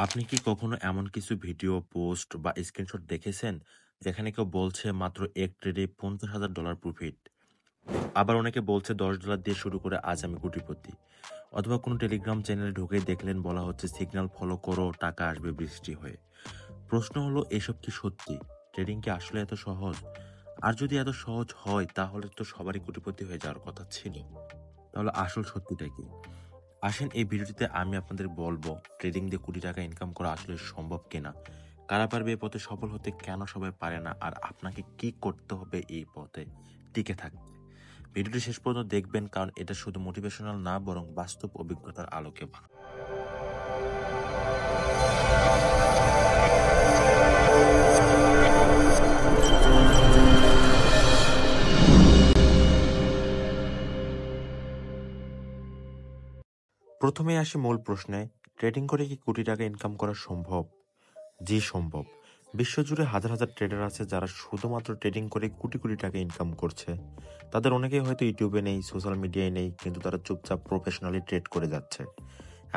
আপনি কি কখনো এমন কিছু ভিডিও, পোস্ট বা স্ক্রিনশট দেখেছেন যেখানে কেউ বলছে মাত্র এক ট্রেডে $50,000 প্রফিট, আবার অনেকে বলছে $10 দিয়ে শুরু করে আজ আমি কোটিপতি, অথবা কোনো টেলিগ্রাম চ্যানেলে ঢুকে দেখলেন বলা হচ্ছে সিগন্যাল ফলো করো, টাকা আসবে বৃষ্টি হয়ে। প্রশ্ন হলো, এসব কি সত্যি? ট্রেডিং কি আসলে এত সহজ? আর যদি এত সহজ হয় তাহলে তো সবারই কোটিপতি হয়ে যাওয়ার কথা ছিল। তাহলে আসল সত্যিটা কি? আসেন এই ভিডিওটিতে আমি আপনাদের বলবো ট্রেডিং দিয়ে কোটি টাকা ইনকাম করা আসলে সম্ভব কিনা, কারা পারবে এই পথে সফল হতে, কেন সবাই পারে না, আর আপনাকে কি করতে হবে এই পথে টিকে থাকতে। ভিডিওটি শেষ পর্যন্ত দেখবেন, কারণ এটা শুধু মোটিভেশনাল না, বরং বাস্তব অভিজ্ঞতার আলোকে বানানো। প্রথমে আসি মূল প্রশ্নে, ট্রেডিং করে কি কোটি টাকা ইনকাম করা সম্ভব? জি, সম্ভব। বিশ্বজুড়ে হাজার হাজার ট্রেডার আছে যারা শুধুমাত্র ট্রেডিং করে কোটি কোটি টাকা ইনকাম করছে। তাদের অনেকেই হয়তো ইউটিউবে নেই, সোশ্যাল মিডিয়ায় নেই, কিন্তু তারা চুপচাপ প্রফেশনালি ট্রেড করে যাচ্ছে।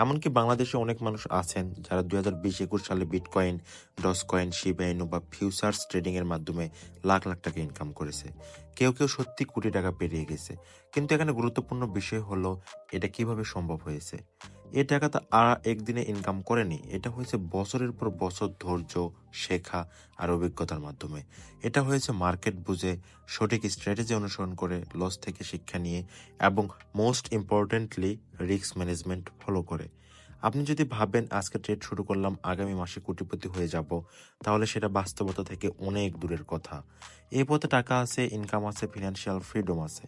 এমনকি বাংলাদেশে অনেক মানুষ আছেন যারা 2020-21 সালে বিটকয়েন, ডজকয়েন, শিবা ইনু বা ফিউচার্স ট্রেডিং এর মাধ্যমে লাখ লাখ টাকা ইনকাম করেছে। কেউ কেউ সত্যি কোটি টাকা পেরিয়ে গেছে। কিন্তু এখানে গুরুত্বপূর্ণ বিষয় হলো, এটা কিভাবে সম্ভব হয়েছে। এই টাকা তো আর একদিনে ইনকাম করেনি, এটা হয়েছে বছরের পর বছর ধৈর্য, শেখা আর অভিজ্ঞতার মাধ্যমে। এটা হয়েছে মার্কেট বুঝে, সঠিক স্ট্র্যাটেজি অনুসরণ করে, লস থেকে শিক্ষা নিয়ে এবং most importantly risk management follow করে। আপনি যদি ভাবেন আজকে ট্রেড শুরু করলাম, আগামী মাসে কোটিপতি হয়ে যাব, তাহলে সেটা বাস্তবতা থেকে অনেক দূরের কথা। এই পথে টাকা আছে, ইনকাম আছে, ফিনান্সিয়াল ফ্রিডম আছে,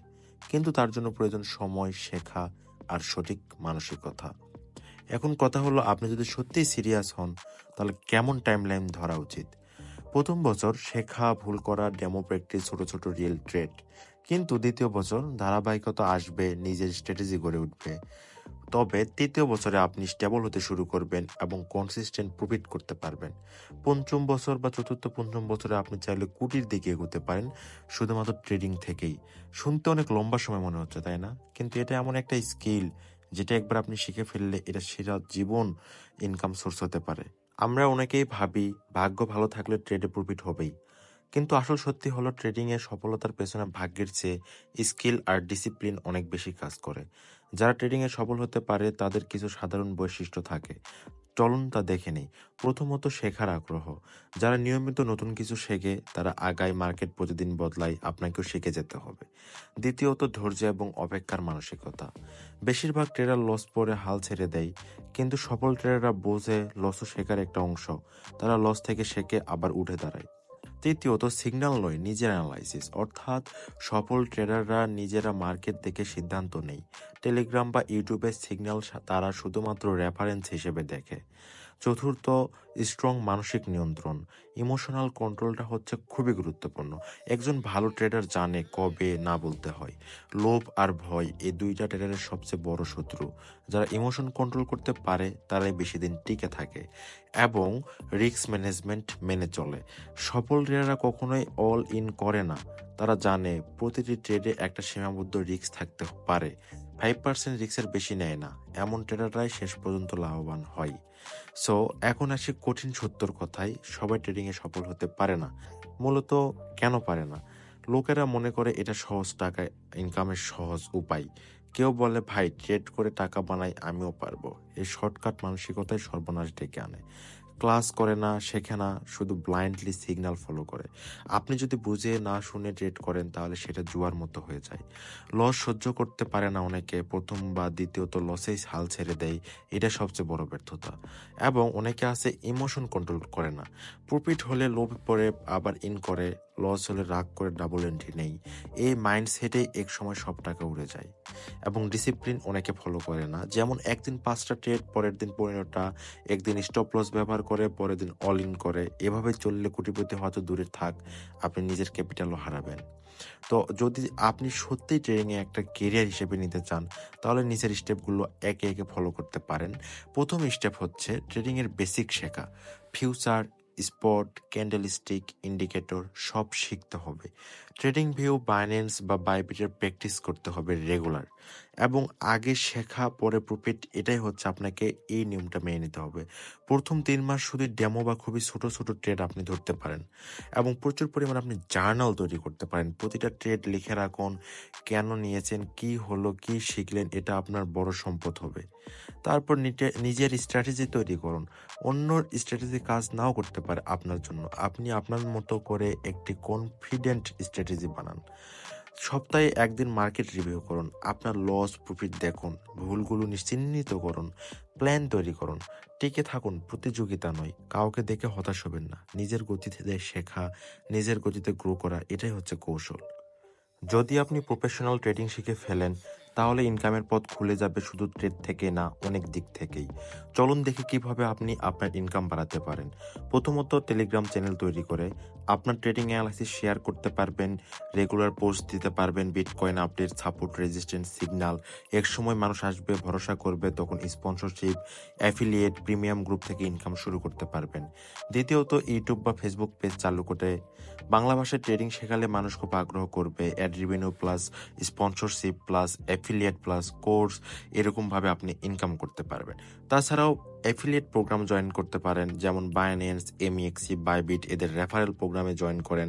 কিন্তু তার জন্য প্রয়োজন সময়, শেখা আর সঠিক মানসিকতা। এখন কথা হলো, আপনি যদি সত্যিই সিরিয়াস হন তাহলে কেমন টাইমলাইন ধরা উচিত? প্রথম বছর শেখা, ভুল করা, ডেমো প্র্যাকটিস, ছোট ছোট রিয়েল ট্রেড। কিন্তু দ্বিতীয় বছর ধারাবাহিকতা আসবে, নিজের স্ট্র্যাটেজি গড়ে উঠবে। তবে তৃতীয় বছরে আপনি স্টেবল হতে শুরু করবেন এবং কনসিস্টেন্ট প্রফিট করতে পারবেন। পঞ্চম বছর বা পঞ্চম বছরে আপনি চাইলে কোটির দিকে এগোতে পারেন, শুধুমাত্র ট্রেডিং থেকেই। শুনতে অনেক লম্বা সময় মনে হচ্ছে, তাই না? কিন্তু এটা এমন একটা স্কিল যেটা একবার আপনি শিখে ফেললে এটা সেরা জীবন ইনকাম সোর্স হতে পারে। আমরা অনেকেই ভাবি ভাগ্য ভালো থাকলে ট্রেডে প্রফিট হবেই, কিন্তু আসল সত্যি হলো ট্রেডিং এর সফলতার পেছনে ভাগ্যের চেয়ে স্কিল আর ডিসিপ্লিন অনেক বেশি কাজ করে। যারা ট্রেডিং এ সফল হতে পারে তাদের কিছু সাধারণ বৈশিষ্ট্য থাকে, চলুন তা দেখে নেই। প্রথমত, শেখার আগ্রহ। যারা নিয়মিত নতুন কিছু শেখে তারা আগায়, মার্কেট প্রতিদিন বদলায়, আপনাকেও শিখে যেতে হবে। দ্বিতীয়ত, ধৈর্য এবং অপেক্ষার মানসিকতা। বেশিরভাগ ট্রেডার লস পরে হাল ছেড়ে দেয়, কিন্তু সফল ট্রেডাররা বোঝে লসও শেখার একটা অংশ। তারা লস থেকে শেখে আবার উঠে দাঁড়ায়। তৃতীয়ত, সিগন্যাল নয়, নিজের অ্যানালাইসিস। অর্থাৎ সফল ট্রেডাররা নিজেরা মার্কেট দেখে সিদ্ধান্ত নেই। টেলিগ্রাম বা ইউটিউবের সিগন্যাল তারা শুধুমাত্র রেফারেন্স হিসেবে দেখে। চতুর্থ, স্ট্রং মানসিক নিয়ন্ত্রণ। ইমোশনাল কন্ট্রোলটা হচ্ছে খুবই গুরুত্বপূর্ণ। একজন ভালো ট্রেডার জানে কবে না বলতে হয়। লোভ আর ভয় এই দুইটা ট্রেডারের সবচেয়ে বড় শত্রু। যারা ইমোশন কন্ট্রোল করতে পারে তারাই বেশি দিন টিকে থাকে এবং রিস্ক ম্যানেজমেন্ট মেনে চলে। সফল ট্রেডাররা কখনোই অল ইন করে না। তারা জানে প্রতিটি ট্রেডে একটা সীমাবদ্ধ রিস্ক থাকতে পারে। 5% রিস্কের বেশি নেয় না। এমন ট্রেডাররাই শেষ পর্যন্ত লাভবান হয়। সো এখন আসি কঠিন সত্যর কথায়, সবাই ট্রেডিং এ সফল হতে পারে না। মূলত কেন পারে না? লোকেরা মনে করে এটা সহজ টাকা ইনকামের সহজ উপায়। কেউ বলে, ভাই ট্রেড করে টাকা বানাই, আমিও পারবো। এই শর্টকাট মানসিকতায় সর্বনাশ ডেকে আনে। ক্লাস করে না, শেখে না, শুধু ব্লাইন্ডলি সিগন্যাল ফলো করে। আপনি যদি বুঝে না শুনে ট্রেড করেন তাহলে সেটা জুয়ার মতো হয়ে যায়। লস সহ্য করতে পারে না অনেকে, প্রথম বা দ্বিতীয়ত লসেই হাল ছেড়ে দেয়। এটা সবচেয়ে বড় ব্যর্থতা। এবং অনেকে আছে ইমোশন কন্ট্রোল করে না। প্রফিট হলে লোভ পড়ে আবার ইন করে, লস হলে রাগ করে ডাবল এন্ট্রি নেই। এই মাইন্ডসেটেই এক সময় সব টাকা উড়ে যায়। এবং ডিসিপ্লিন অনেকে ফলো করে না, যেমন একদিন 5টা ট্রেড, পরের দিন 15টা, একদিন স্টপ লস ব্যবহার করে, পরের দিন অল ইন করে। এভাবে চললে কোটিপতি হয়তো দূরে থাক, আপনি নিজের ক্যাপিটালও হারাবেন। তো যদি আপনি সত্যিই ট্রেডিংয়ে একটা কেরিয়ার হিসেবে নিতে চান তাহলে নিচের স্টেপগুলো একে একে ফলো করতে পারেন। প্রথম স্টেপ হচ্ছে ট্রেডিংয়ের বেসিক শেখা। ফিউচার, স্পট, ক্যান্ডেলস্টিক, ইন্ডিকেটর সব শিখতে হবে। ট্রেডিং ভিউ, বাইন্যান্স বা বাইবিটের প্র্যাকটিস করতে হবে রেগুলার। এবং আগে শেখা পরে প্রফিট, এটাই হচ্ছে আপনাকে এই নিয়মটা মেনে নিতে হবে। প্রথম 3 মাস শুধু ডেমো বা খুবই ছোট ছোট ট্রেড আপনি ধরতে পারেন এবং প্রচুর পরিমাণে আপনি জার্নাল তৈরি করতে পারেন। প্রতিটা ট্রেড লিখে রাখুন, কেন নিয়েছেন, কি হলো, কি শিখলেন, এটা আপনার বড় সম্পদ হবে। তারপর নিজের স্ট্র্যাটেজি তৈরি করুন। অন্যর স্ট্র্যাটেজি কাজ নাও করতে পারে আপনার জন্য, আপনি আপনার মতো করে একটি কনফিডেন্ট স্ট্র্যাটেজি বানান। সপ্তাহে 1 দিন মার্কেট রিভিউ করুন, আপনার লস প্রফিট দেখুন, ভুলগুলো চিহ্নিত করুন, প্ল্যান তৈরি করুন। টিকে থাকুন, প্রতিযোগিতা নয়। কাউকে দেখে হতাশ হবেন না। নিজের গতিতে শেখা, নিজের গতিতে গ্রো করা, এটাই হচ্ছে কৌশল। যদি আপনি প্রফেশনাল ট্রেডিং শিখে ফেলেন, তাহলে ইনকামের পথ খুলে যাবে শুধু ট্রেড থেকে না, অনেক দিক থেকেই। চলুন দেখি কিভাবে আপনি আপনার ইনকাম বাড়াতে পারেন। প্রথমত, টেলিগ্রাম চ্যানেল তৈরি করে আপনার ট্রেডিং অ্যানালাইসিস শেয়ার করতে পারবেন, রেগুলার পোস্ট দিতে পারবেন, bitcoin update, support, resistance, signal. একসময় মানুষ আসবে, ভরসা করবে, তখন স্পন্সরশিপ, অ্যাফিলিয়েট, প্রিমিয়াম গ্রুপ থেকে ইনকাম শুরু করতে পারবেন। দ্বিতীয়ত, ইউটিউব বা ফেসবুক পেজ চালু করে বাংলা ভাষায় ট্রেডিং শেখালে মানুষ খুব আগ্রহ করবে। Add revenue plus sponsorship plus affiliate plus course, এরকমভাবে আপনি ইনকাম করতে পারবেন। তাছাড়াও অ্যাফিলিয়েট প্রোগ্রাম জয়েন করতে পারেন, যেমন বাইন্যান্স, এমইএক্সি, বাইবিট, এদের রেফারেল প্রোগ্রামে জয়েন করেন,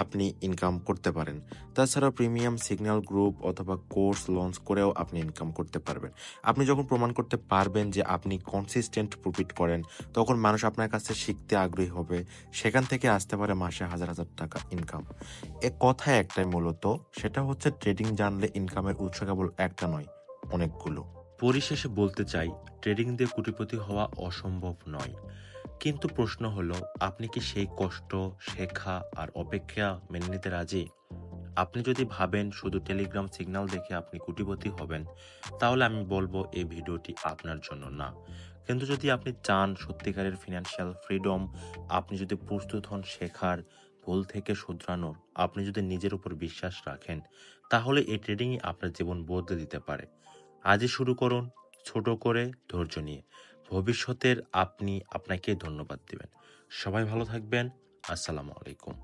আপনি ইনকাম করতে পারেন। তাছাড়াও প্রিমিয়াম সিগন্যাল গ্রুপ অথবা কোর্স লঞ্চ করেও আপনি ইনকাম করতে পারবেন। আপনি যখন প্রমাণ করতে পারবেন যে আপনি কনসিস্টেন্ট প্রফিট করেন, তখন মানুষ আপনার কাছে শিখতে আগ্রহী হবে। সেখান থেকে আসতে পারে মাসে হাজার হাজার টাকা ইনকাম। এ কথায় একটাই মূলত, সেটা হচ্ছে ট্রেডিং জানলে ইনকামের উৎস কেবল একটা নয়, অনেকগুলো। পরিশেষে বলতে চাই, ট্রেডিং দিয়ে কোটিপতি হওয়া অসম্ভব নয়, কিন্তু প্রশ্ন হলো আপনি কি সেই কষ্ট, শেখা আর অপেক্ষা মেনে নিতে রাজি? আপনি যদি ভাবেন শুধু টেলিগ্রাম সিগন্যাল দেখে আপনি কোটিপতি হবেন, তাহলে আমি বলবো এই ভিডিওটি আপনার জন্য না। কিন্তু যদি আপনি চান সত্যিকারের ফিনান্সিয়াল ফ্রিডম, আপনি যদি প্রস্তুত হন শেখার, ভুল থেকে শুধরানোর, আপনি যদি নিজের উপর বিশ্বাস রাখেন, তাহলে এই ট্রেডিংই আপনার জীবন বদলে দিতে পারে। আজই শুরু করুন, ছোট করে, ধৈর্য নিয়ে। ভবিষ্যতের আপনি আপনাকে ধন্যবাদ দিবেন। সবাই ভালো থাকবেন। আসসালামু আলাইকুম।